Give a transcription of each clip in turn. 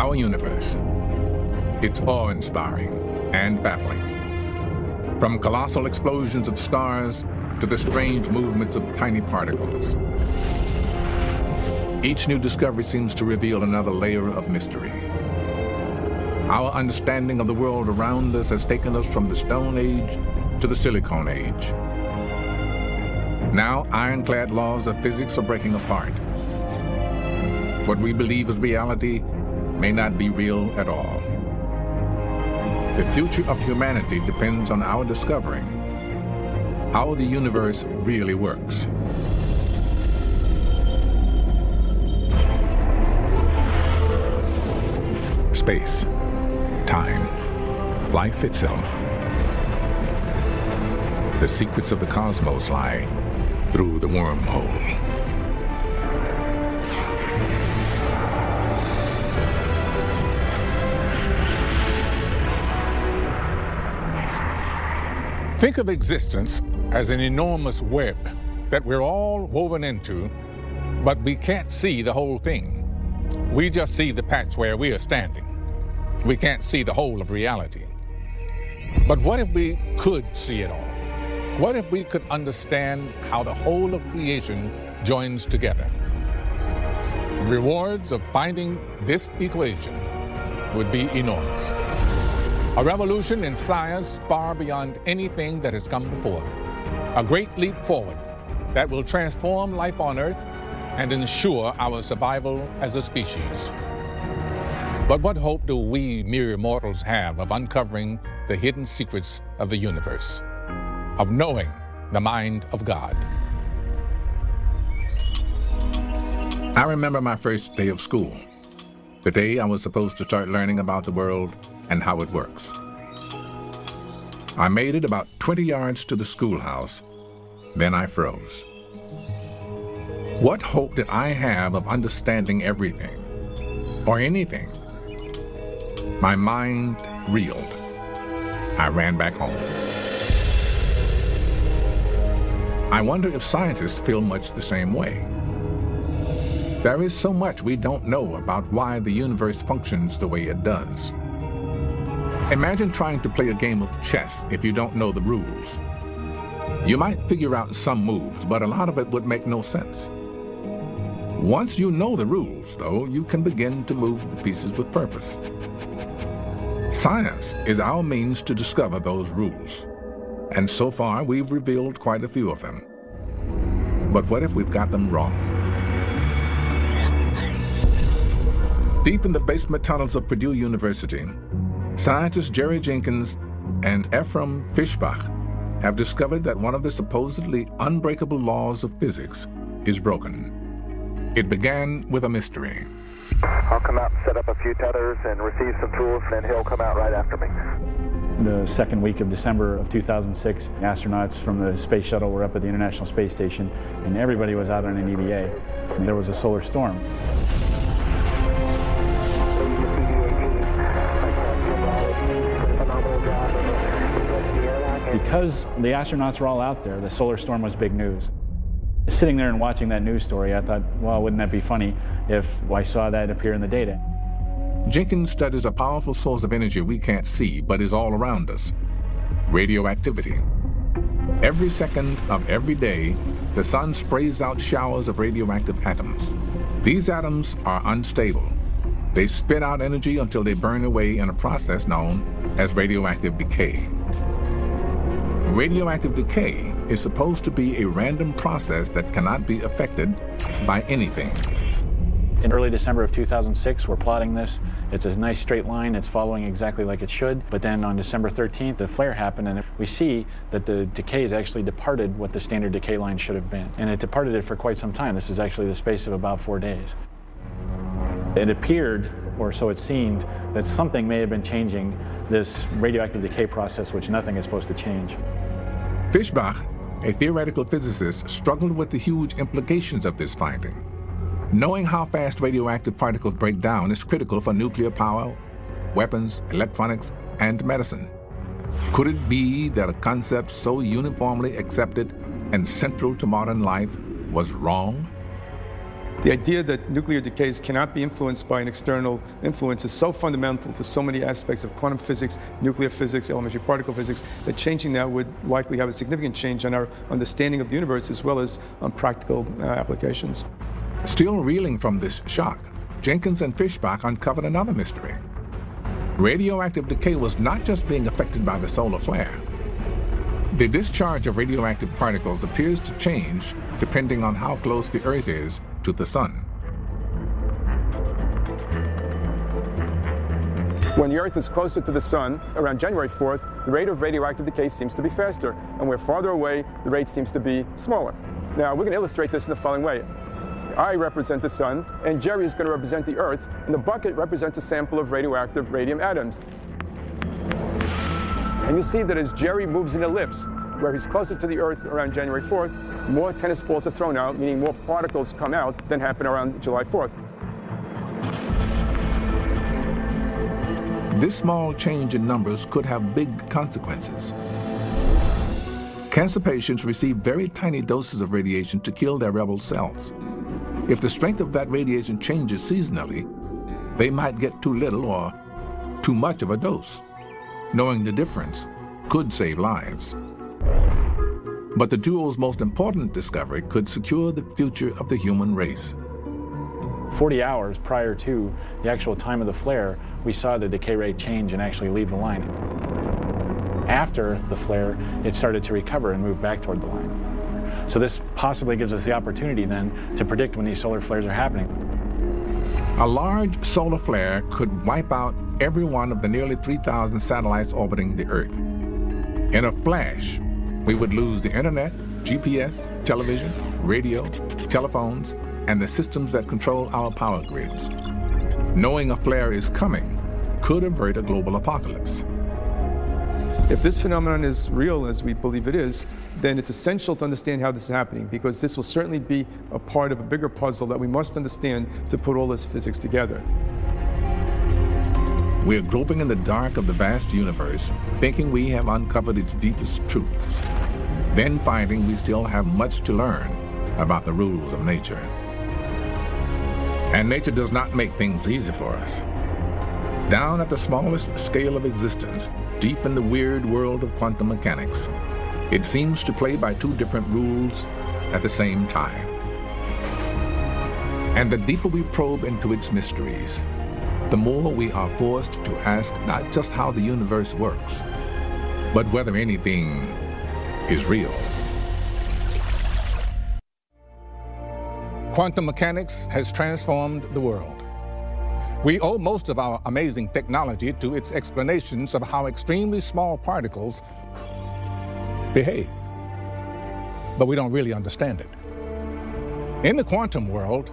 Our universe. It's awe-inspiring and baffling. From colossal explosions of stars to the strange movements of tiny particles. Each new discovery seems to reveal another layer of mystery. Our understanding of the world around us has taken us from the Stone Age to the Silicon Age. Now, ironclad laws of physics are breaking apart. What we believe is reality may not be real at all. The future of humanity depends on our discovering how the universe really works. Space, time, life itself. The secrets of the cosmos lie through the wormhole. Think of existence as an enormous web that we're all woven into, but we can't see the whole thing. We just see the patch where we are standing. We can't see the whole of reality. But what if we could see it all? What if we could understand how the whole of creation joins together? The rewards of finding this equation would be enormous. A revolution in science far beyond anything that has come before. A great leap forward that will transform life on Earth and ensure our survival as a species. But what hope do we mere mortals have of uncovering the hidden secrets of the universe, of knowing the mind of God? I remember my first day of school, the day I was supposed to start learning about the world and how it works. I made it about 20 yards to the schoolhouse, then I froze. What hope did I have of understanding everything, or anything? My mind reeled. I ran back home. I wonder if scientists feel much the same way. There is so much we don't know about why the universe functions the way it does. Imagine trying to play a game of chess if you don't know the rules. You might figure out some moves, but a lot of it would make no sense. Once you know the rules, though, you can begin to move the pieces with purpose. Science is our means to discover those rules, and so far we've revealed quite a few of them. But what if we've got them wrong? Deep in the basement tunnels of Purdue University, scientists Jerry Jenkins and Ephraim Fishbach have discovered that one of the supposedly unbreakable laws of physics is broken. It began with a mystery. I'll come out and set up a few tethers and receive some tools, and then he'll come out right after me. The second week of December of 2006, astronauts from the space shuttle were up at the International Space Station, and everybody was out on an EVA, and there was a solar storm. Because the astronauts were all out there, the solar storm was big news. Sitting there and watching that news story, I thought, well, wouldn't that be funny if I saw that appear in the data? Jenkins studies a powerful source of energy we can't see, but is all around us: radioactivity. Every second of every day, the sun sprays out showers of radioactive atoms. These atoms are unstable. They spit out energy until they burn away in a process known as radioactive decay. Radioactive decay is supposed to be a random process that cannot be affected by anything. In early December of 2006, we're plotting this. It's a nice straight line. It's following exactly like it should. But then on December 13th, the flare happened, and we see that the decay has actually departed what the standard decay line should have been. And it departed it for quite some time. This is actually the space of about 4 days. It appeared, or so it seemed, that something may have been changing this radioactive decay process, which nothing is supposed to change. Fishbach, a theoretical physicist, struggled with the huge implications of this finding. Knowing how fast radioactive particles break down is critical for nuclear power, weapons, electronics, and medicine. Could it be that a concept so uniformly accepted and central to modern life was wrong? The idea that nuclear decays cannot be influenced by an external influence is so fundamental to so many aspects of quantum physics, nuclear physics, elementary particle physics, that changing that would likely have a significant change on our understanding of the universe as well as on practical applications. Still reeling from this shock, Jenkins and Fischbach uncovered another mystery. Radioactive decay was not just being affected by the solar flare. The discharge of radioactive particles appears to change depending on how close the Earth is to the Sun. When the Earth is closer to the Sun, around January 4th, the rate of radioactive decay seems to be faster, and we're farther away, the rate seems to be smaller. Now, we're going to illustrate this in the following way. I represent the Sun, and Jerry is going to represent the Earth, and the bucket represents a sample of radioactive radium atoms. And you see that as Jerry moves in ellipse, where he's closer to the Earth around January 4th, more tennis balls are thrown out, meaning more particles come out than happen around July 4th. This small change in numbers could have big consequences. Cancer patients receive very tiny doses of radiation to kill their rebel cells. If the strength of that radiation changes seasonally, they might get too little or too much of a dose. Knowing the difference could save lives. But the duo's most important discovery could secure the future of the human race. 40 hours prior to the actual time of the flare, we saw the decay rate change and actually leave the line. After the flare, it started to recover and move back toward the line. So this possibly gives us the opportunity then to predict when these solar flares are happening. A large solar flare could wipe out every one of the nearly 3,000 satellites orbiting the Earth. In a flash, we would lose the internet, GPS, television, radio, telephones, and the systems that control our power grids. Knowing a flare is coming could avert a global apocalypse. If this phenomenon is real, as we believe it is, then it's essential to understand how this is happening, because this will certainly be a part of a bigger puzzle that we must understand to put all this physics together. We're groping in the dark of the vast universe, thinking we have uncovered its deepest truths, then finding we still have much to learn about the rules of nature. And nature does not make things easy for us. Down at the smallest scale of existence, deep in the weird world of quantum mechanics, it seems to play by two different rules at the same time. And the deeper we probe into its mysteries, the more we are forced to ask not just how the universe works, but whether anything is real. Quantum mechanics has transformed the world. We owe most of our amazing technology to its explanations of how extremely small particles behave. But we don't really understand it. In the quantum world,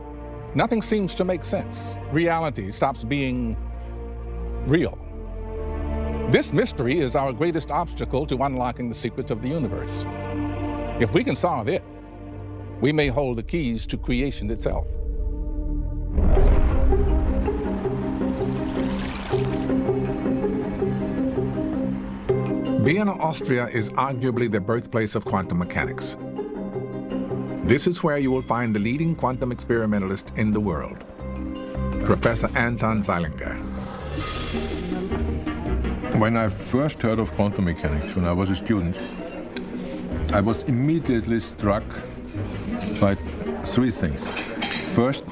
nothing seems to make sense. Reality stops being real. This mystery is our greatest obstacle to unlocking the secrets of the universe. If we can solve it, we may hold the keys to creation itself. Vienna, Austria is arguably the birthplace of quantum mechanics. This is where you will find the leading quantum experimentalist in the world, Professor Anton Zeilinger. When I first heard of quantum mechanics, when I was a student, I was immediately struck by three things. First,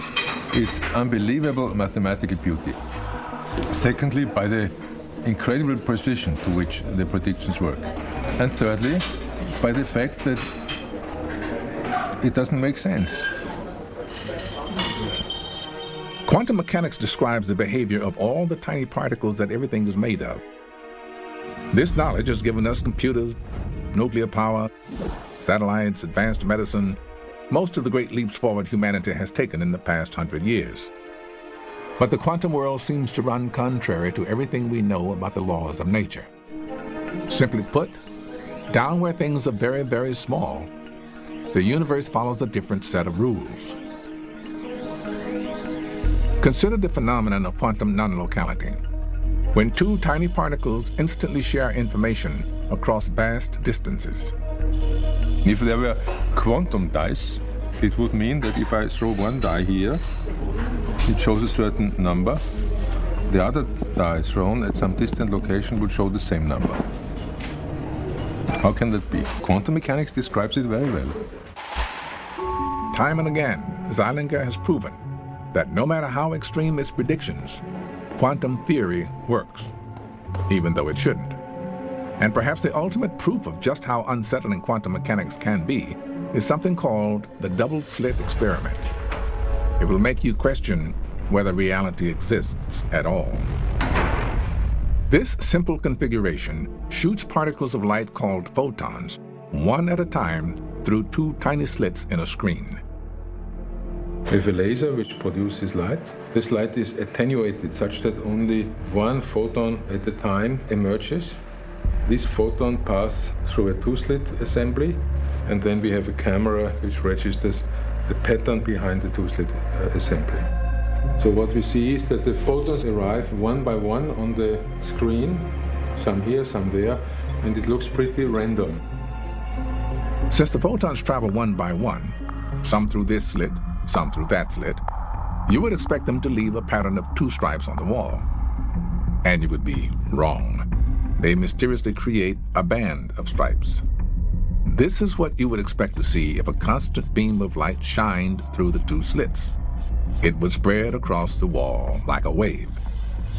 its unbelievable mathematical beauty. Secondly, by the incredible precision to which the predictions work. And thirdly, by the fact that it doesn't make sense. Quantum mechanics describes the behavior of all the tiny particles that everything is made of. This knowledge has given us computers, nuclear power, satellites, advanced medicine, most of the great leaps forward humanity has taken in the past 100 years. But the quantum world seems to run contrary to everything we know about the laws of nature. Simply put, down where things are very, very small, the universe follows a different set of rules. Consider the phenomenon of quantum non-locality. When two tiny particles instantly share information across vast distances. If there were quantum dice, It would mean that if I throw one die here, it shows a certain number. The other die thrown at some distant location would show the same number. How can that be? Quantum mechanics describes it very well. Time and again, Zeilinger has proven that no matter how extreme its predictions, quantum theory works, even though it shouldn't. And perhaps the ultimate proof of just how unsettling quantum mechanics can be is something called the double-slit experiment. It will make you question whether reality exists at all. This simple configuration shoots particles of light called photons, one at a time, through two tiny slits in a screen. We have a laser which produces light. This light is attenuated such that only one photon at a time emerges. This photon passes through a two-slit assembly, and then we have a camera which registers the pattern behind the two-slit assembly. So what we see is that the photons arrive one by one on the screen, some here, some there, and it looks pretty random. Since the photons travel one by one, some through this slit, some through that slit, you would expect them to leave a pattern of two stripes on the wall. And you would be wrong. They mysteriously create a band of stripes. This is what you would expect to see if a constant beam of light shined through the two slits. It would spread across the wall like a wave.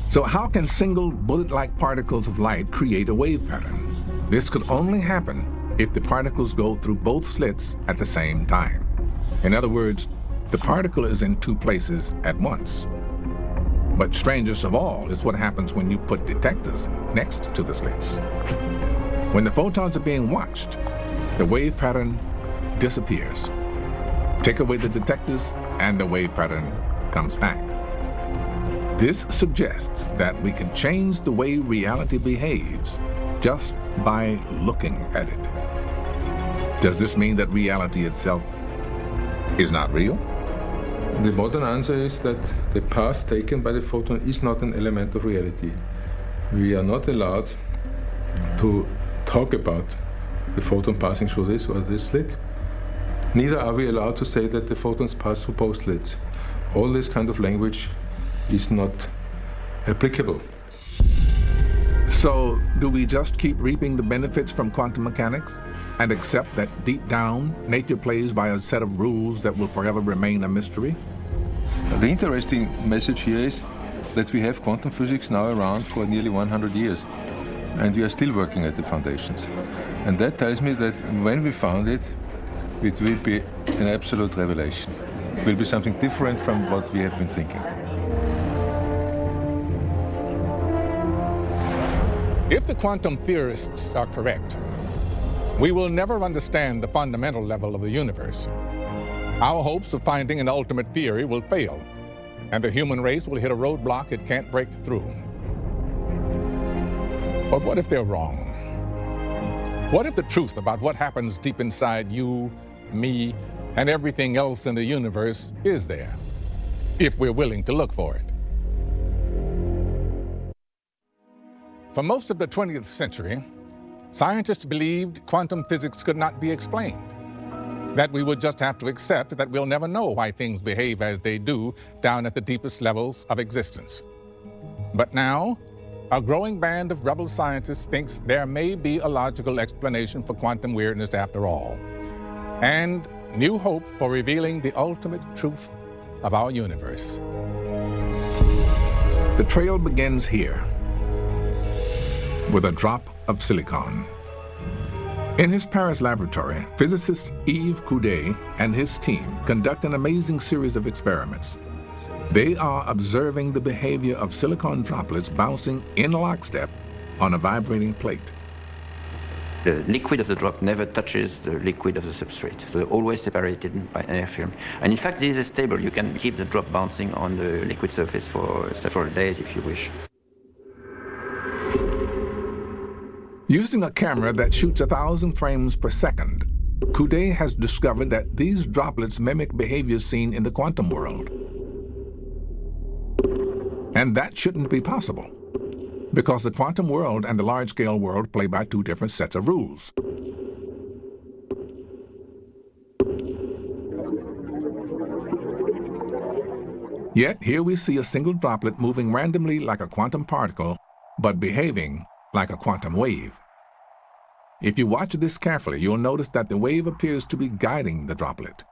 So how can single bullet-like particles of light create a wave pattern? This could only happen if the particles go through both slits at the same time. In other words, the particle is in two places at once. But strangest of all is what happens when you put detectors next to the slits. When the photons are being watched, the wave pattern disappears. Take away the detectors, and the wave pattern comes back. This suggests that we can change the way reality behaves just by looking at it. Does this mean that reality itself is not real? The modern answer is that the path taken by the photon is not an element of reality. We are not allowed to talk about the photon passing through this or this slit. Neither are we allowed to say that the photons pass through both slits. All this kind of language is not applicable. So, do we just keep reaping the benefits from quantum mechanics and accept that deep down, nature plays by a set of rules that will forever remain a mystery? The interesting message here is that we have quantum physics now around for nearly 100 years, and we are still working at the foundations. And that tells me that when we found it, it will be an absolute revelation. It will be something different from what we have been thinking. If the quantum theorists are correct, we will never understand the fundamental level of the universe. Our hopes of finding an ultimate theory will fail, and the human race will hit a roadblock it can't break through. But what if they're wrong? What if the truth about what happens deep inside you, me, and everything else in the universe is there, if we're willing to look for it? For most of the 20th century, scientists believed quantum physics could not be explained, that we would just have to accept that we'll never know why things behave as they do down at the deepest levels of existence. But now, a growing band of rebel scientists thinks there may be a logical explanation for quantum weirdness after all, and new hope for revealing the ultimate truth of our universe. The trail begins here, with a drop of silicon. In his Paris laboratory, physicist Yves Coudet and his team conduct an amazing series of experiments. They are observing the behavior of silicon droplets bouncing in lockstep on a vibrating plate. The liquid of the drop never touches the liquid of the substrate, so they're always separated by air film. And in fact, this is stable. You can keep the drop bouncing on the liquid surface for several days if you wish. Using a camera that shoots 1,000 frames per second, Coudet has discovered that these droplets mimic behavior seen in the quantum world. And that shouldn't be possible, because the quantum world and the large-scale world play by two different sets of rules. Yet here we see a single droplet moving randomly like a quantum particle, but behaving like a quantum wave. If you watch this carefully, you'll notice that the wave appears to be guiding the droplet.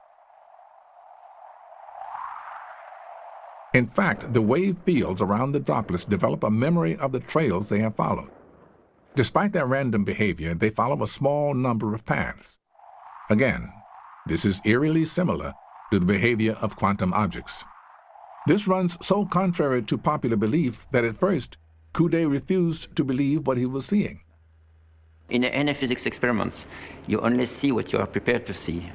In fact, the wave fields around the droplets develop a memory of the trails they have followed. Despite their random behavior, they follow a small number of paths. Again, this is eerily similar to the behavior of quantum objects. This runs so contrary to popular belief that at first, Coude refused to believe what he was seeing. In any physics experiments, you only see what you are prepared to see.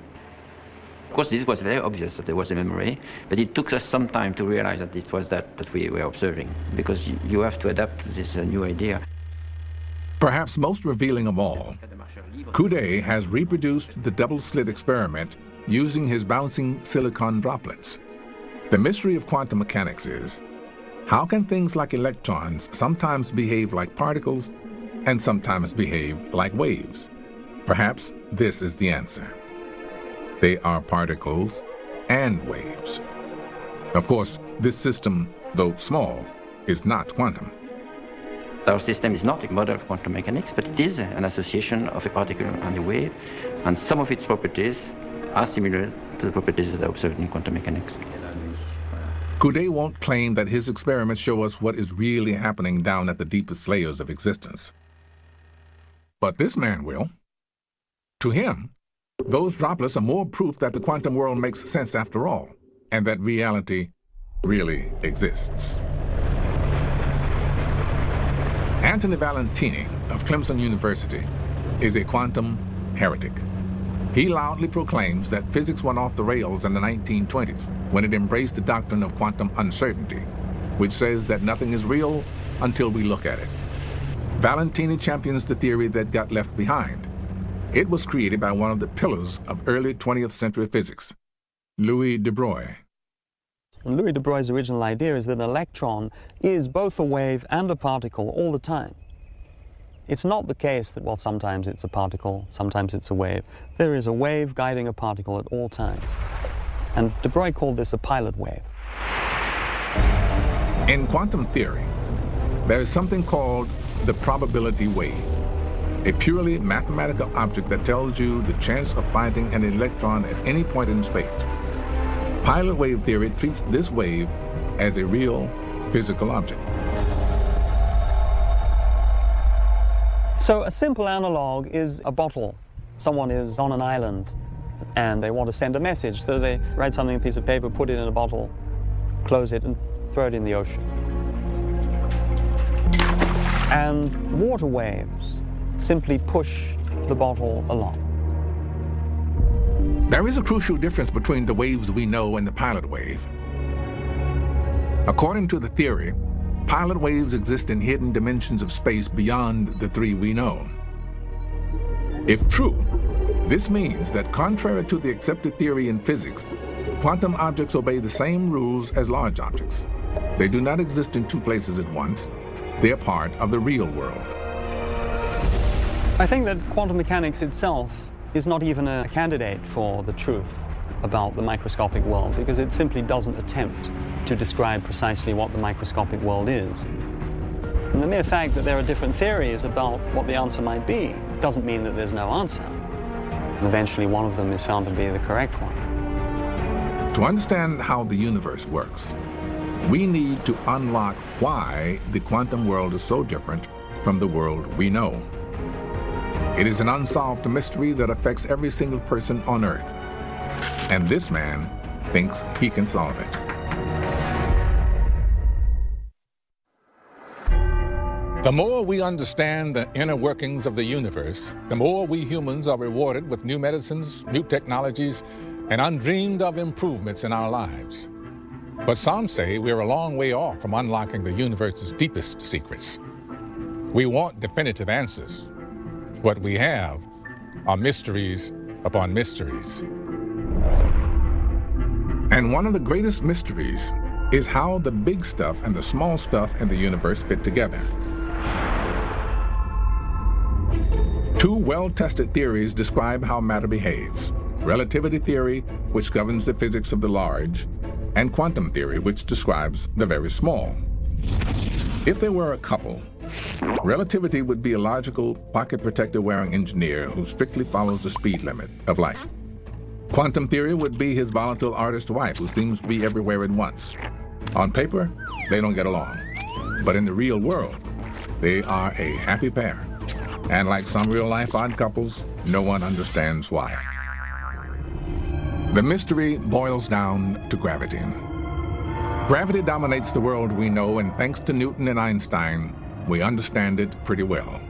Of course, this was very obvious that there was a memory, but it took us some time to realize that it was that we were observing, because you have to adapt to this new idea. Perhaps most revealing of all, Coude has reproduced the double-slit experiment using his bouncing silicon droplets. The mystery of quantum mechanics is, how can things like electrons sometimes behave like particles and sometimes behave like waves? Perhaps this is the answer. They are particles and waves. Of course, this system, though small, is not quantum. Our system is not a model of quantum mechanics, but it is an association of a particle and a wave, and some of its properties are similar to the properties that are observed in quantum mechanics. Coude won't claim that his experiments show us what is really happening down at the deepest layers of existence. But this man will. To him, those droplets are more proof that the quantum world makes sense after all, and that reality really exists. Anthony Valentini of Clemson University is a quantum heretic. He loudly proclaims that physics went off the rails in the 1920s when it embraced the doctrine of quantum uncertainty, which says that nothing is real until we look at it. Valentini champions the theory that got left behind. It was created by one of the pillars of early 20th century physics, Louis de Broglie. Louis de Broglie's original idea is that an electron is both a wave and a particle all the time. It's not the case that, well, sometimes it's a particle, sometimes it's a wave. There is a wave guiding a particle at all times. And de Broglie called this a pilot wave. In quantum theory, there is something called the probability wave, a purely mathematical object that tells you the chance of finding an electron at any point in space. Pilot wave theory treats this wave as a real physical object. So a simple analog is a bottle. Someone is on an island and they want to send a message, so they write something on a piece of paper, put it in a bottle, close it, and throw it in the ocean. And water waves simply push the bottle along. There is a crucial difference between the waves we know and the pilot wave. According to the theory, pilot waves exist in hidden dimensions of space beyond the three we know. If true, this means that contrary to the accepted theory in physics, quantum objects obey the same rules as large objects. They do not exist in two places at once. They are part of the real world. I think that quantum mechanics itself is not even a candidate for the truth about the microscopic world, because it simply doesn't attempt to describe precisely what the microscopic world is. And the mere fact that there are different theories about what the answer might be doesn't mean that there's no answer. And eventually one of them is found to be the correct one. To understand how the universe works, we need to unlock why the quantum world is so different from the world we know. It is an unsolved mystery that affects every single person on Earth. And this man thinks he can solve it. The more we understand the inner workings of the universe, the more we humans are rewarded with new medicines, new technologies, and undreamed of improvements in our lives. But some say we're a long way off from unlocking the universe's deepest secrets. We want definitive answers. What we have are mysteries upon mysteries. And one of the greatest mysteries is how the big stuff and the small stuff in the universe fit together. Two well-tested theories describe how matter behaves. Relativity theory, which governs the physics of the large, and quantum theory, which describes the very small. If there were a couple, relativity would be a logical pocket protector wearing engineer who strictly follows the speed limit of light. Quantum theory would be his volatile artist wife who seems to be everywhere at once. On paper, they don't get along. But in the real world, they are a happy pair. And like some real-life odd couples, no one understands why. The mystery boils down to gravity. Gravity dominates the world we know, and thanks to Newton and Einstein, we understand it pretty well.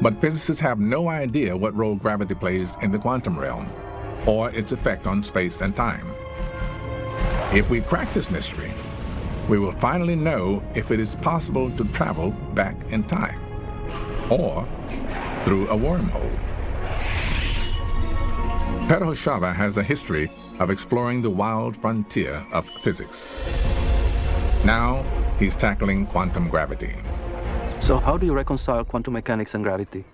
But physicists have no idea what role gravity plays in the quantum realm, or its effect on space and time. If we crack this mystery, we will finally know if it is possible to travel back in time, or through a wormhole. Petr Hoshava has a history of exploring the wild frontier of physics. Now, he's tackling quantum gravity. So how do you reconcile quantum mechanics and gravity?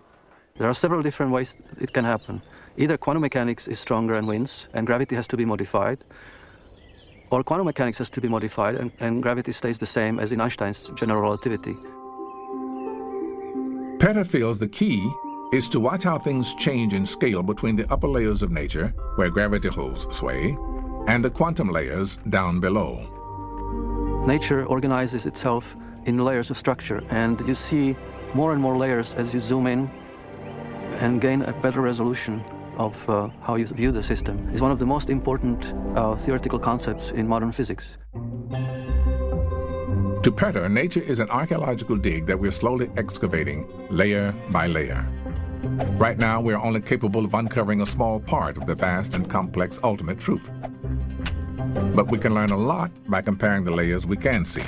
There are several different ways it can happen. Either quantum mechanics is stronger and wins, and gravity has to be modified, or quantum mechanics has to be modified, and gravity stays the same as in Einstein's general relativity. Petr feels the key is to watch how things change in scale between the upper layers of nature, where gravity holds sway, and the quantum layers down below. Nature organizes itself in layers of structure, and you see more and more layers as you zoom in and gain a better resolution of how you view the system. It's one of the most important theoretical concepts in modern physics. To Petr, nature is an archaeological dig that we're slowly excavating layer by layer. Right now, we're only capable of uncovering a small part of the vast and complex ultimate truth. But we can learn a lot by comparing the layers we can see.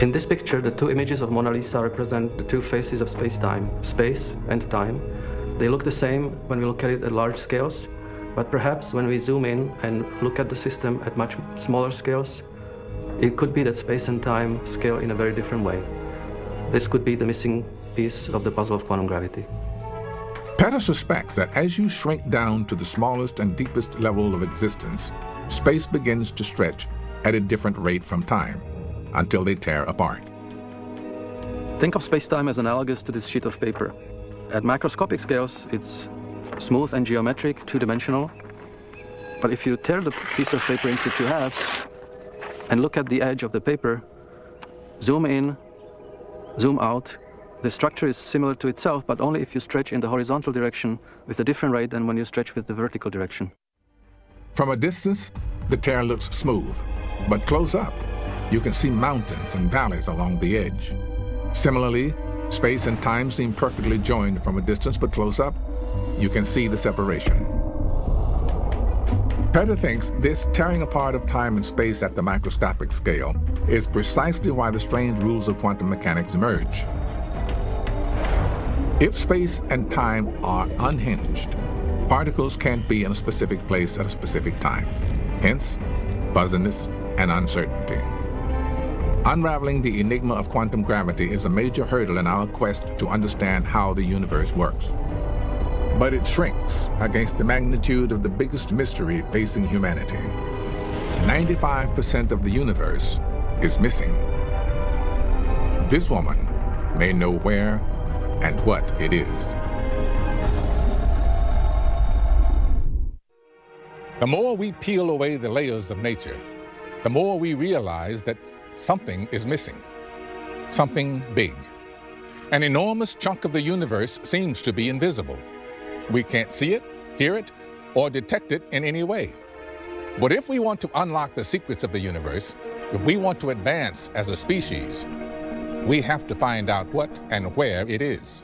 In this picture, the two images of Mona Lisa represent the two faces of space-time, space and time. They look the same when we look at it at large scales, but perhaps when we zoom in and look at the system at much smaller scales, it could be that space and time scale in a very different way. This could be the missing piece of the puzzle of quantum gravity. Petr suspects that as you shrink down to the smallest and deepest level of existence, space begins to stretch at a different rate from time, until they tear apart. Think of space-time as analogous to this sheet of paper. At macroscopic scales, it's smooth and geometric, two-dimensional. But if you tear the piece of paper into two halves and look at the edge of the paper, zoom in, zoom out, the structure is similar to itself, but only if you stretch in the horizontal direction with a different rate than when you stretch with the vertical direction. From a distance, the tear looks smooth, but close up, you can see mountains and valleys along the edge. Similarly, space and time seem perfectly joined from a distance, but close up, you can see the separation. Petr thinks this tearing apart of time and space at the microscopic scale is precisely why the strange rules of quantum mechanics emerge. If space and time are unhinged, particles can't be in a specific place at a specific time. Hence, fuzziness and uncertainty. Unraveling the enigma of quantum gravity is a major hurdle in our quest to understand how the universe works. But it shrinks against the magnitude of the biggest mystery facing humanity. 95% of the universe is missing. This woman may know where and what it is. The more we peel away the layers of nature, the more we realize that something is missing. Something big. An enormous chunk of the universe seems to be invisible. We can't see it, hear it, or detect it in any way. But if we want to unlock the secrets of the universe, if we want to advance as a species, we have to find out what and where it is.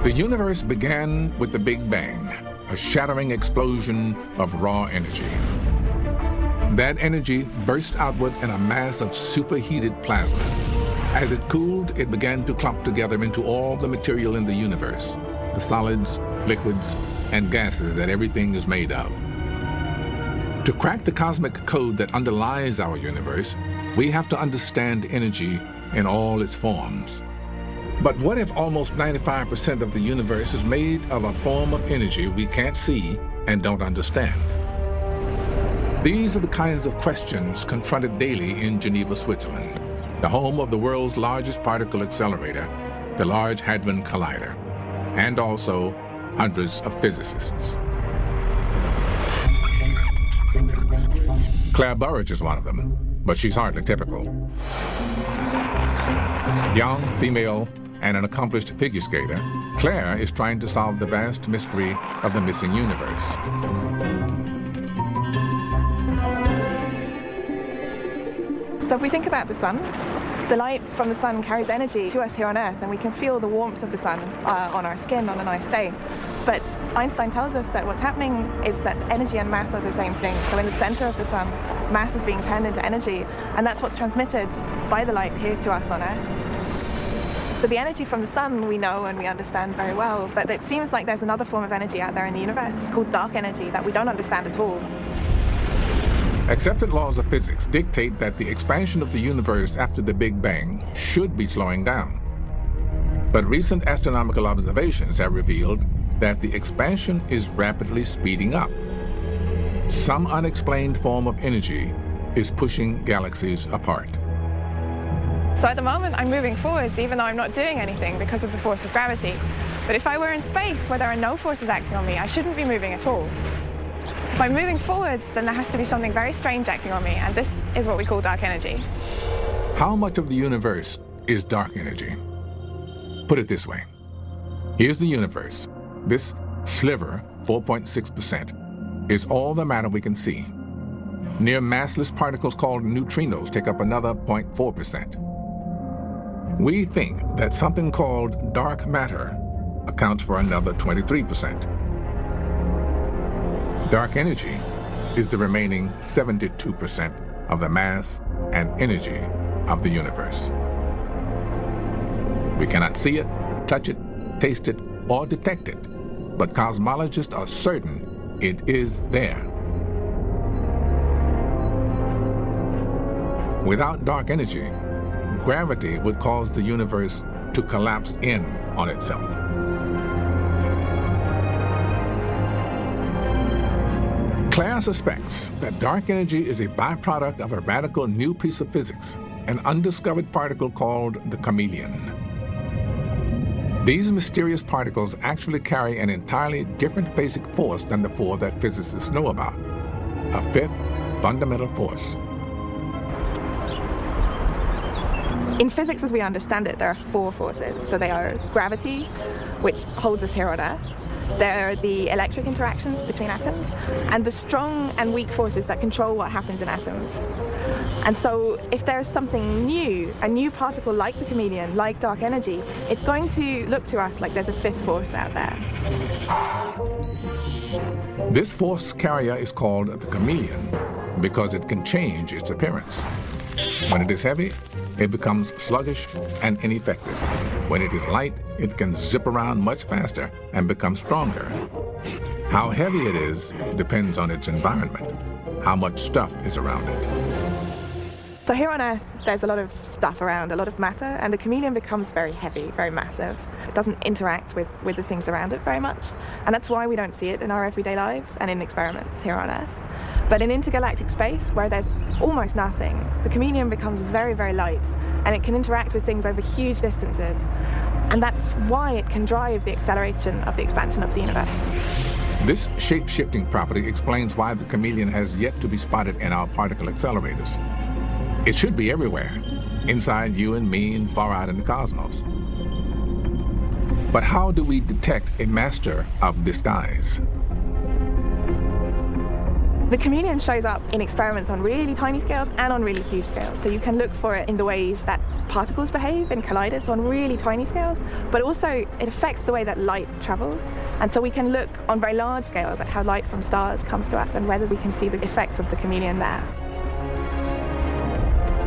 The universe began with the Big Bang, a shattering explosion of raw energy. That energy burst outward in a mass of superheated plasma. As it cooled, it began to clump together into all the material in the universe, the solids, liquids, and gases that everything is made of. To crack the cosmic code that underlies our universe, we have to understand energy in all its forms. But what if almost 95% of the universe is made of a form of energy we can't see and don't understand? These are the kinds of questions confronted daily in Geneva, Switzerland, the home of the world's largest particle accelerator, the Large Hadron Collider, and also hundreds of physicists. Claire Burridge is one of them, but she's hardly typical. Young, female, and an accomplished figure skater, Claire is trying to solve the vast mystery of the missing universe. So if we think about the sun, the light from the sun carries energy to us here on Earth, and we can feel the warmth of the sun on our skin on a nice day. But Einstein tells us that what's happening is that energy and mass are the same thing. So in the center of the sun, mass is being turned into energy, and that's what's transmitted by the light here to us on Earth. So the energy from the sun we know and we understand very well, but it seems like there's another form of energy out there in the universe called dark energy that we don't understand at all. Accepted laws of physics dictate that the expansion of the universe after the Big Bang should be slowing down. But recent astronomical observations have revealed that the expansion is rapidly speeding up. Some unexplained form of energy is pushing galaxies apart. So at the moment I'm moving forwards even though I'm not doing anything because of the force of gravity. But if I were in space where there are no forces acting on me, I shouldn't be moving at all. If I'm moving forwards, then there has to be something very strange acting on me, and this is what we call dark energy. How much of the universe is dark energy? Put it this way. Here's the universe. This sliver, 4.6%, is all the matter we can see. Near massless particles called neutrinos take up another 0.4%. We think that something called dark matter accounts for another 23%. Dark energy is the remaining 72% of the mass and energy of the universe. We cannot see it, touch it, taste it, or detect it, but cosmologists are certain it is there. Without dark energy, gravity would cause the universe to collapse in on itself. Claire suspects that dark energy is a byproduct of a radical new piece of physics, an undiscovered particle called the chameleon. These mysterious particles actually carry an entirely different basic force than the four that physicists know about, a fifth fundamental force. In physics as we understand it, there are four forces. So they are gravity, which holds us here on Earth. There are the electric interactions between atoms, and the strong and weak forces that control what happens in atoms. And so if there is something new, a new particle like the chameleon, like dark energy, it's going to look to us like there's a fifth force out there. This force carrier is called the chameleon because it can change its appearance. When it is heavy, it becomes sluggish and ineffective. When it is light, it can zip around much faster and become stronger. How heavy it is depends on its environment, how much stuff is around it. So here on Earth, there's a lot of stuff around, a lot of matter, and the chameleon becomes very heavy, very massive. It doesn't interact with the things around it very much, and that's why we don't see it in our everyday lives and in experiments here on Earth. But in intergalactic space, where there's almost nothing, the chameleon becomes very, very light, and it can interact with things over huge distances. And that's why it can drive the acceleration of the expansion of the universe. This shape-shifting property explains why the chameleon has yet to be spotted in our particle accelerators. It should be everywhere, inside you and me and far out in the cosmos. But how do we detect a master of disguise? The chameleon shows up in experiments on really tiny scales and on really huge scales. So you can look for it in the ways that particles behave in colliders on really tiny scales, but also it affects the way that light travels. And so we can look on very large scales at how light from stars comes to us and whether we can see the effects of the chameleon there.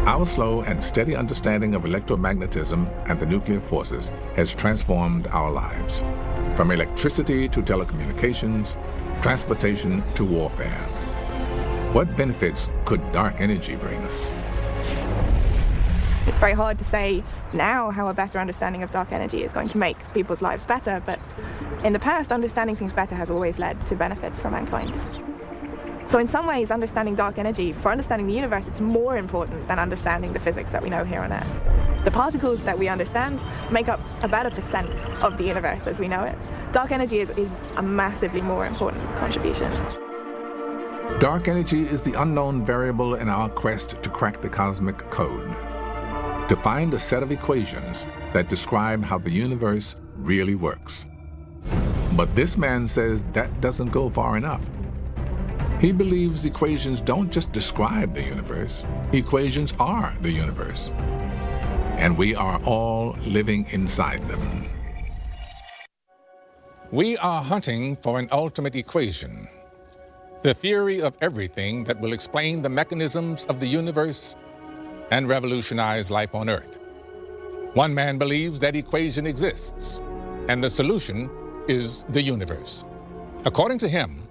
Our slow and steady understanding of electromagnetism and the nuclear forces has transformed our lives, from electricity to telecommunications, transportation to warfare. What benefits could dark energy bring us? It's very hard to say now how a better understanding of dark energy is going to make people's lives better, but in the past, understanding things better has always led to benefits for mankind. So in some ways, understanding dark energy, for understanding the universe, it's more important than understanding the physics that we know here on Earth. The particles that we understand make up about 1% of the universe as we know it. Dark energy is a massively more important contribution. Dark energy is the unknown variable in our quest to crack the cosmic code, to find a set of equations that describe how the universe really works. But this man says that doesn't go far enough. He believes equations don't just describe the universe, equations are the universe. And we are all living inside them. We are hunting for an ultimate equation, the theory of everything that will explain the mechanisms of the universe and revolutionize life on Earth. One man believes that equation exists, and the solution is the universe. According to him,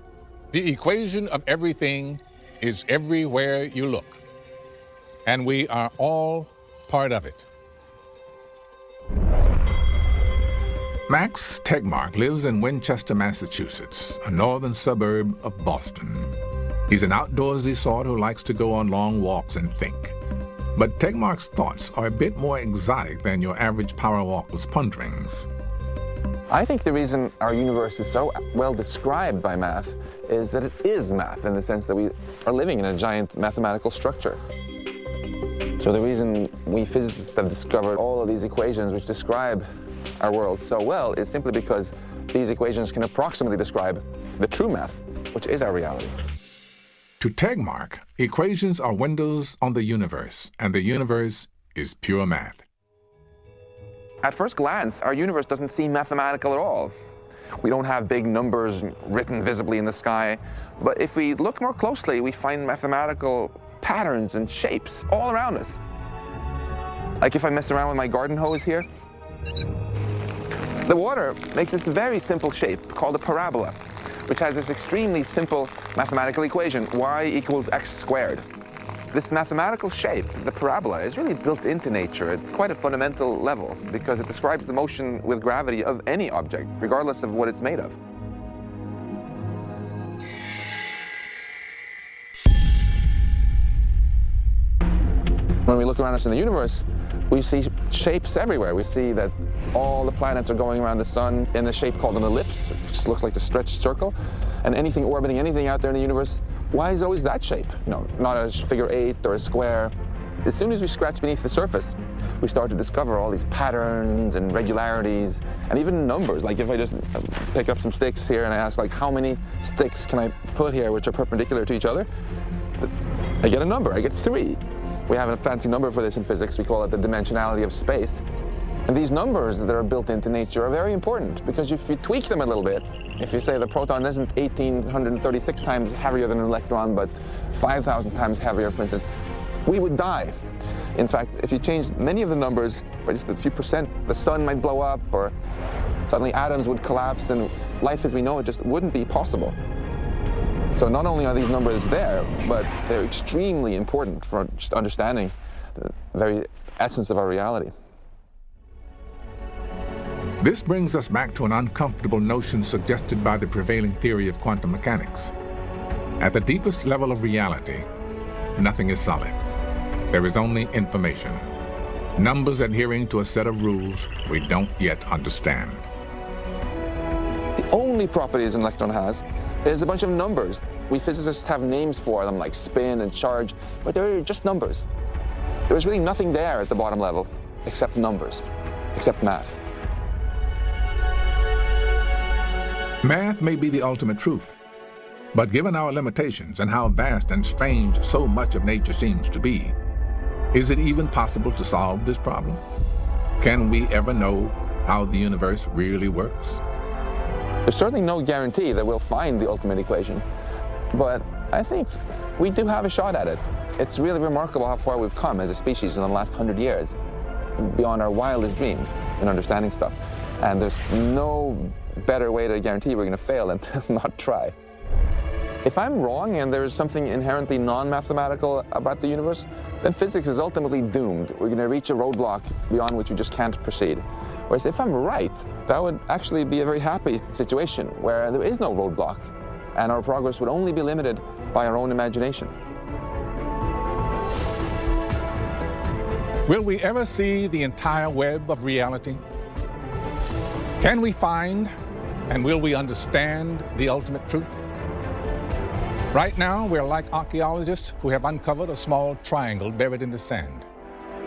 the equation of everything is everywhere you look, and we are all part of it. Max Tegmark lives in Winchester, Massachusetts, a northern suburb of Boston. He's an outdoorsy sort who likes to go on long walks and think. But Tegmark's thoughts are a bit more exotic than your average power walker's ponderings. I think the reason our universe is so well described by math is that it is math, in the sense that we are living in a giant mathematical structure. So the reason we physicists have discovered all of these equations which describe our world so well is simply because these equations can approximately describe the true math, which is our reality. To Tegmark, equations are windows on the universe, and the universe is pure math. At first glance, our universe doesn't seem mathematical at all. We don't have big numbers written visibly in the sky, but if we look more closely, we find mathematical patterns and shapes all around us. Like if I mess around with my garden hose here, the water makes this very simple shape called a parabola, which has this extremely simple mathematical equation, y equals x squared. This mathematical shape, the parabola, is really built into nature at quite a fundamental level because it describes the motion with gravity of any object, regardless of what it's made of. When we look around us in the universe, we see shapes everywhere. We see that all the planets are going around the sun in a shape called an ellipse, which looks like the stretched circle, and anything orbiting anything out there in the universe, why is always that shape? You know, not a figure 8 or a square. As soon as we scratch beneath the surface, we start to discover all these patterns and regularities, and even numbers. Like if I just pick up some sticks here and I ask, like, how many sticks can I put here which are perpendicular to each other? I get a number, I get 3. We have a fancy number for this in physics. We call it the dimensionality of space. And these numbers that are built into nature are very important because if you tweak them a little bit, if you say the proton isn't 1,836 times heavier than an electron, but 5,000 times heavier, for instance, we would die. In fact, if you change many of the numbers by just a few percent, the sun might blow up, or suddenly atoms would collapse, and life as we know it just wouldn't be possible. So not only are these numbers there, but they're extremely important for just understanding the very essence of our reality. This brings us back to an uncomfortable notion suggested by the prevailing theory of quantum mechanics. At the deepest level of reality, nothing is solid. There is only information, numbers adhering to a set of rules we don't yet understand. The only properties an electron has is a bunch of numbers. We physicists have names for them like spin and charge, but they're just numbers. There's really nothing there at the bottom level except numbers, except math. Math may be the ultimate truth, but given our limitations and how vast and strange so much of nature seems to be, is it even possible to solve this problem? Can we ever know how the universe really works? There's certainly no guarantee that we'll find the ultimate equation, but I think we do have a shot at it. It's really remarkable how far we've come as a species in the last 100 years, beyond our wildest dreams in understanding stuff. And there's no better way to guarantee we're going to fail than to not try. If I'm wrong and there's something inherently non-mathematical about the universe, then physics is ultimately doomed. We're going to reach a roadblock beyond which we just can't proceed. Whereas if I'm right, that would actually be a very happy situation where there is no roadblock and our progress would only be limited by our own imagination. Will we ever see the entire web of reality? Can we find and will we understand the ultimate truth? Right now, we're like archaeologists who have uncovered a small triangle buried in the sand,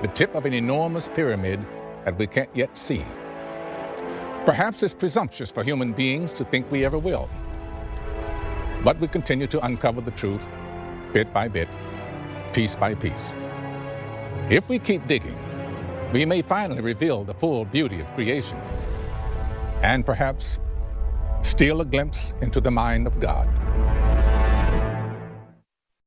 the tip of an enormous pyramid that we can't yet see. Perhaps it's presumptuous for human beings to think we ever will. But we continue to uncover the truth, bit by bit, piece by piece. If we keep digging, we may finally reveal the full beauty of creation, and perhaps steal a glimpse into the mind of God.